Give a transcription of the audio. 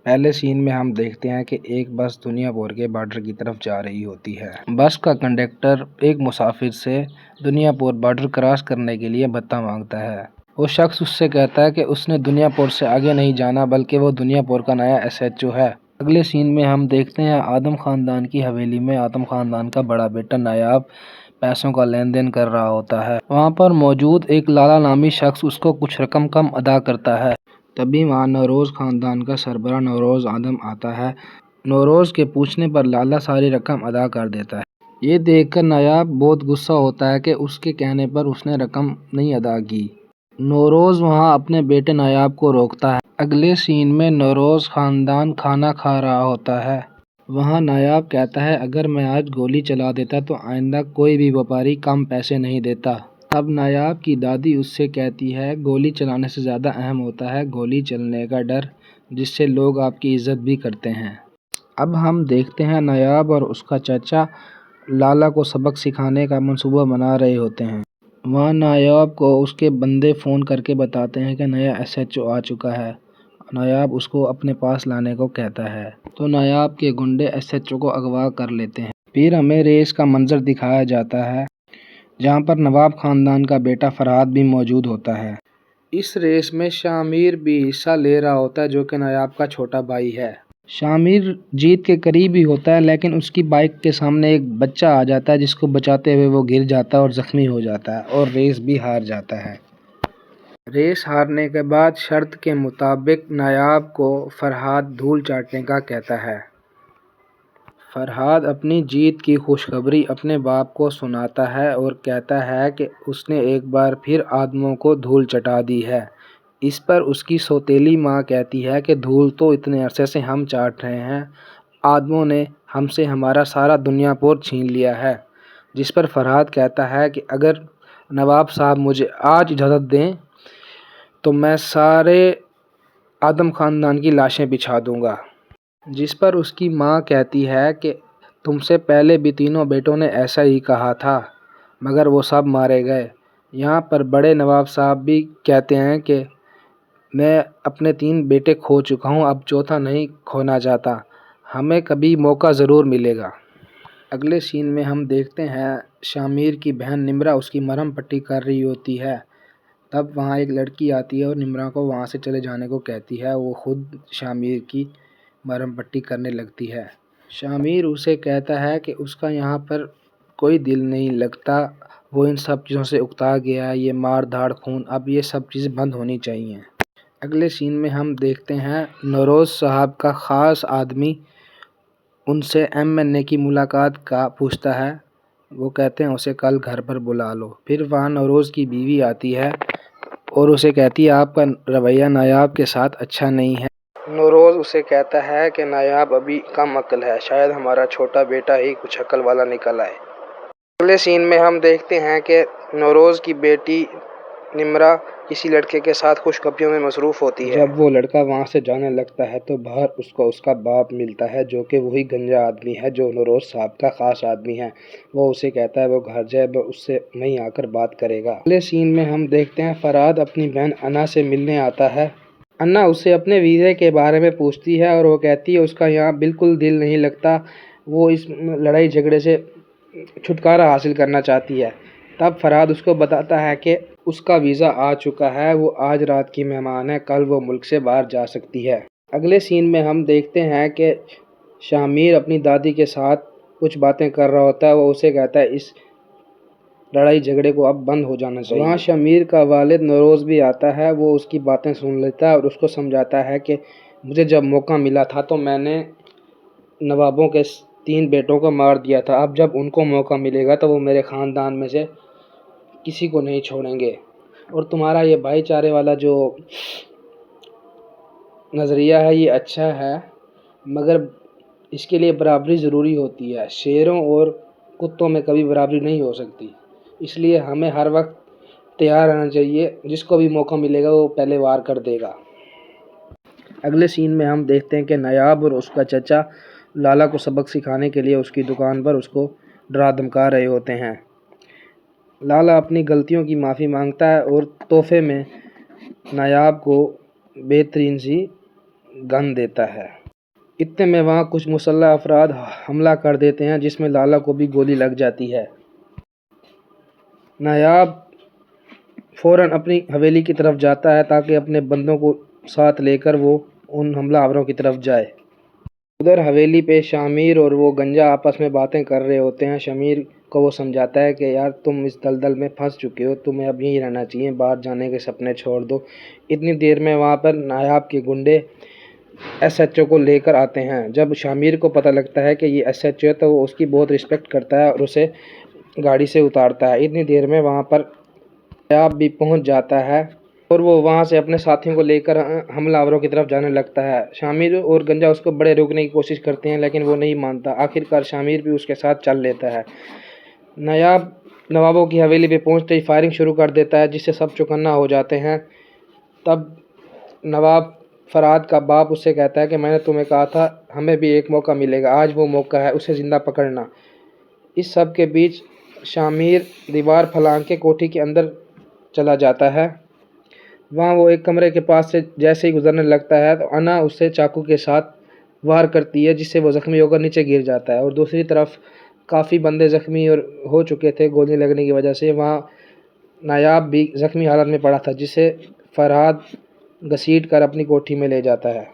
پہلے سین میں ہم دیکھتے ہیں کہ ایک بس دنیا پور کے بارڈر کی طرف جا رہی ہوتی ہے۔ بس کا کنڈکٹر ایک مسافر سے دنیا پور بارڈر کراس کرنے کے لیے بھتہ مانگتا ہے۔ وہ شخص اس سے کہتا ہے کہ اس نے دنیا پور سے آگے نہیں جانا بلکہ وہ دنیا پور کا نیا SHO ہے۔ اگلے سین میں ہم دیکھتے ہیں آدم خاندان کی حویلی میں آدم خاندان کا بڑا بیٹا نایاب پیسوں کا لین دین کر رہا ہوتا ہے۔ وہاں پر موجود ایک لالا نامی شخص اس کو کچھ رقم کم ادا کرتا ہے۔ تبھی وہاں نوروز خاندان کا سربراہ نوروز آدم آتا ہے۔ نوروز کے پوچھنے پر لالا ساری رقم ادا کر دیتا ہے۔ یہ دیکھ کر نایاب بہت غصہ ہوتا ہے کہ اس کے کہنے پر اس نے رقم نہیں ادا کی۔ نوروز وہاں اپنے بیٹے نایاب کو روکتا ہے۔ اگلے سین میں نوروز خاندان کھانا کھا رہا ہوتا ہے۔ وہاں نایاب کہتا ہے اگر میں آج گولی چلا دیتا تو آئندہ کوئی بھی ویپاری کم پیسے نہیں دیتا۔ اب نایاب کی دادی اس سے کہتی ہے گولی چلانے سے زیادہ اہم ہوتا ہے گولی چلنے کا ڈر، جس سے لوگ آپ کی عزت بھی کرتے ہیں۔ اب ہم دیکھتے ہیں نایاب اور اس کا چچا لالا کو سبق سکھانے کا منصوبہ بنا رہے ہوتے ہیں۔ وہاں نایاب کو اس کے بندے فون کر کے بتاتے ہیں کہ نیا SHO آ چکا ہے۔ نایاب اس کو اپنے پاس لانے کو کہتا ہے تو نایاب کے گنڈے SHO کو اغوا کر لیتے ہیں۔ پھر ہمیں ریس کا منظر دکھایا جاتا ہے جہاں پر نواب خاندان کا بیٹا فرہاد بھی موجود ہوتا ہے۔ اس ریس میں شامیر بھی حصہ لے رہا ہوتا ہے جو کہ نایاب کا چھوٹا بھائی ہے۔ شامیر جیت کے قریب ہی ہوتا ہے لیکن اس کی بائک کے سامنے ایک بچہ آ جاتا ہے جس کو بچاتے ہوئے وہ گر جاتا ہے اور زخمی ہو جاتا ہے اور ریس بھی ہار جاتا ہے۔ ریس ہارنے کے بعد شرط کے مطابق نایاب کو فرہاد دھول چاٹنے کا کہتا ہے۔ فرہاد اپنی جیت کی خوشخبری اپنے باپ کو سناتا ہے اور کہتا ہے کہ اس نے ایک بار پھر آدموں کو دھول چٹا دی ہے۔ اس پر اس کی سوتیلی ماں کہتی ہے کہ دھول تو اتنے عرصے سے ہم چاٹ رہے ہیں، آدموں نے ہم سے ہمارا سارا دنیا پور چھین لیا ہے۔ جس پر فرہاد کہتا ہے کہ اگر نواب صاحب مجھے آج اجازت دیں تو میں سارے آدم خاندان کی لاشیں بچھا دوں گا۔ جس پر اس کی ماں کہتی ہے کہ تم سے پہلے بھی تینوں بیٹوں نے ایسا ہی کہا تھا مگر وہ سب مارے گئے۔ یہاں پر بڑے نواب صاحب بھی کہتے ہیں کہ میں اپنے 3 بیٹے کھو چکا ہوں، اب چوتھا نہیں کھونا چاہتا، ہمیں کبھی موقع ضرور ملے گا۔ اگلے سین میں ہم دیکھتے ہیں شامیر کی بہن نمرا اس کی مرہم پٹی کر رہی ہوتی ہے۔ تب وہاں ایک لڑکی آتی ہے اور نمرا کو وہاں سے چلے جانے کو کہتی ہے۔ وہ خود شامیر کی مرہم پٹی کرنے لگتی ہے۔ شامیر اسے کہتا ہے کہ اس کا یہاں پر کوئی دل نہیں لگتا، وہ ان سب چیزوں سے اکتا گیا ہے، یہ مار دھاڑ خون، اب یہ سب چیزیں بند ہونی چاہیے۔ اگلے سین میں ہم دیکھتے ہیں نوروز صاحب کا خاص آدمی ان سے MNA کی ملاقات کا پوچھتا ہے۔ وہ کہتے ہیں اسے کل گھر پر بلا لو۔ پھر وہاں نوروز کی بیوی آتی ہے اور اسے کہتی ہے آپ کا رویہ نایاب کے ساتھ اچھا نہیں ہے۔ نوروز اسے کہتا ہے کہ نایاب ابھی کم عقل ہے، شاید ہمارا چھوٹا بیٹا ہی کچھ عقل والا نکل آئے۔ اگلے سین میں ہم دیکھتے ہیں کہ نوروز کی بیٹی نمرا کسی لڑکے کے ساتھ خوشخبریوں میں مصروف ہوتی ہے۔ جب وہ لڑکا وہاں سے جانے لگتا ہے تو باہر اس کو اس کا باپ ملتا ہے جو کہ وہی گنجا آدمی ہے جو نوروز صاحب کا خاص آدمی ہے۔ وہ اسے کہتا ہے وہ گھر جائے، وہ اس سے وہیں آ کر بات کرے گا۔ اگلے سین میں ہم دیکھتے ہیں فرہاد اپنی بہن انا سے ملنے آتا ہے۔ انا اسے اپنے ویزے کے بارے میں پوچھتی ہے اور وہ کہتی ہے اس کا یہاں بالکل دل نہیں لگتا، وہ اس لڑائی جھگڑے سے چھٹکارا حاصل کرنا چاہتی ہے۔ تب فرہاد اس کو بتاتا ہے کہ اس کا ویزا آ چکا ہے، وہ آج رات کی مہمان ہے، کل وہ ملک سے باہر جا سکتی ہے۔ اگلے سین میں ہم دیکھتے ہیں کہ شامیر اپنی دادی کے ساتھ کچھ باتیں کر رہا ہوتا ہے۔ وہ اسے کہتا ہے اس لڑائی جھگڑے کو اب بند ہو جانا چاہیے۔ وہاں شامیر کا والد نوروز بھی آتا ہے، وہ اس کی باتیں سن لیتا ہے اور اس کو سمجھاتا ہے کہ مجھے جب موقع ملا تھا تو میں نے نوابوں کے 3 بیٹوں کو مار دیا تھا، اب جب ان کو موقع ملے گا تو وہ میرے خاندان میں سے کسی کو نہیں چھوڑیں گے، اور تمہارا یہ بھائی چارے والا جو نظریہ ہے یہ اچھا ہے مگر اس کے لیے برابری ضروری ہوتی ہے، شیروں اور کتوں میں کبھی برابری نہیں ہو سکتی، اس لیے ہمیں ہر وقت تیار رہنا چاہیے، جس کو بھی موقع ملے گا وہ پہلے وار کر دے گا۔ اگلے سین میں ہم دیکھتے ہیں کہ نایاب اور اس کا چچا لالا کو سبق سکھانے کے لیے اس کی دکان پر اس کو ڈرا دھمکا رہے ہوتے ہیں۔ لالا اپنی غلطیوں کی معافی مانگتا ہے اور تحفے میں نایاب کو بہترین سی گن دیتا ہے۔ اتنے میں وہاں کچھ مسلح افراد حملہ کر دیتے ہیں جس میں لالا کو بھی گولی لگ جاتی ہے۔ نایاب فوراً اپنی حویلی کی طرف جاتا ہے تاکہ اپنے بندوں کو ساتھ لے کر وہ ان حملہ آوروں کی طرف جائے۔ ادھر حویلی پہ شامیر اور وہ گنجا آپس میں باتیں کر رہے ہوتے ہیں۔ شامیر کو وہ سمجھاتا ہے کہ یار تم اس دلدل میں پھنس چکے ہو، تمہیں اب یہیں رہنا چاہیے، باہر جانے کے سپنے چھوڑ دو۔ اتنی دیر میں وہاں پر نایاب کے گنڈے ایس ایچ او کو لے کر آتے ہیں۔ جب شامیر کو پتہ لگتا ہے کہ یہ ایس ایچ او ہے تو وہ اس کی بہت رسپیکٹ کرتا ہے اور اسے گاڑی سے اتارتا ہے۔ اتنی دیر میں وہاں پر نایاب بھی پہنچ جاتا ہے اور وہ وہاں سے اپنے ساتھیوں کو لے کر حملہ آوروں کی طرف جانے لگتا ہے۔ شامیر اور گنجا اس کو بڑے روکنے کی کوشش کرتے ہیں لیکن وہ نہیں مانتا۔ آخرکار شامیر بھی اس کے ساتھ چل لیتا ہے۔ نایاب نوابوں کی حویلی پہ پہنچتے ہی فائرنگ شروع کر دیتا ہے جس سے سب چوکنا ہو جاتے ہیں۔ تب نواب فرہاد کا باپ اس سے کہتا ہے کہ میں نے تمہیں کہا تھا ہمیں بھی ایک موقع ملے گا، آج وہ موقع ہے، اسے زندہ پکڑنا۔ اس سب کے بیچ شامیر دیوار پھلانگ کے کوٹھی کے اندر چلا جاتا ہے۔ وہاں وہ ایک کمرے کے پاس سے جیسے ہی گزرنے لگتا ہے تو انا اسے چاقو کے ساتھ وار کرتی ہے جس سے وہ زخمی ہو کر نیچے گر جاتا ہے، اور دوسری طرف کافی بندے زخمی اور ہو چکے تھے گولی لگنے کی وجہ سے۔ وہاں نایاب بھی زخمی حالت میں پڑا تھا جسے فرہاد گھسیٹ کر اپنی کوٹھی میں لے جاتا ہے۔